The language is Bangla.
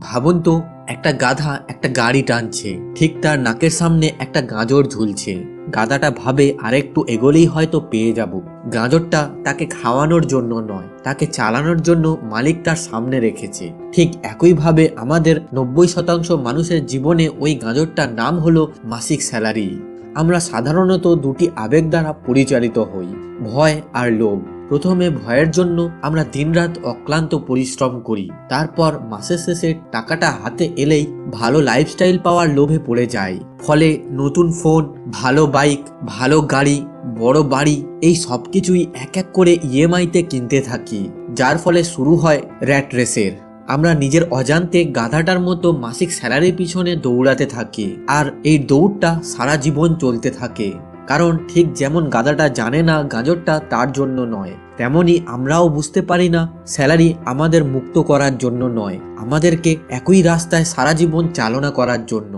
ভাবুন তো, একটা গাধা একটা গাড়ি টানছে, ঠিক তার নাকের সামনে একটা গাজর ঝুলছে। গাধাটা ভাবে আরেকটু এগোলেই হয়তো পেয়ে যাব। গাজরটা তাকে খাওয়ানোর জন্য নয়, তাকে চালানোর জন্য মালিক তার সামনে রেখেছে। ঠিক একইভাবে আমাদের 90% মানুষের জীবনে ওই গাজরটার নাম হলো মাসিক স্যালারি। আমরা সাধারণত দুটি আবেগ দ্বারা পরিচালিত হই, ভয় আর লোভ। প্রথমে ভয়ের জন্য আমরা দিনরাত অক্লান্ত পরিশ্রম করি, তারপর মাসের শেষে টাকাটা হাতে এলেই ভালো লাইফস্টাইল পাওয়ার লোভে পড়ে যাই। ফলে নতুন ফোন, ভালো বাইক, ভালো গাড়ি, বড় বাড়ি, এই সব কিছুই এক এক করে ইএমআইতে কিনতে থাকি, যার ফলে শুরু হয় র্যাট রেসের। আমরা নিজের অজান্তে গাধাটার মতো মাসিক স্যালারির পিছনে দৌড়াতে থাকি, আর এই দৌড়টা সারা জীবন চলতে থাকে। কারণ ঠিক যেমন গাধাটা জানে না গাজরটা তার জন্য নয়, তেমনি আমরাও বুঝতে পারি না স্যালারি আমাদের মুক্ত করার জন্য নয়, আমাদেরকে একই রাস্তায় সারা জীবন চালনা করার জন্য।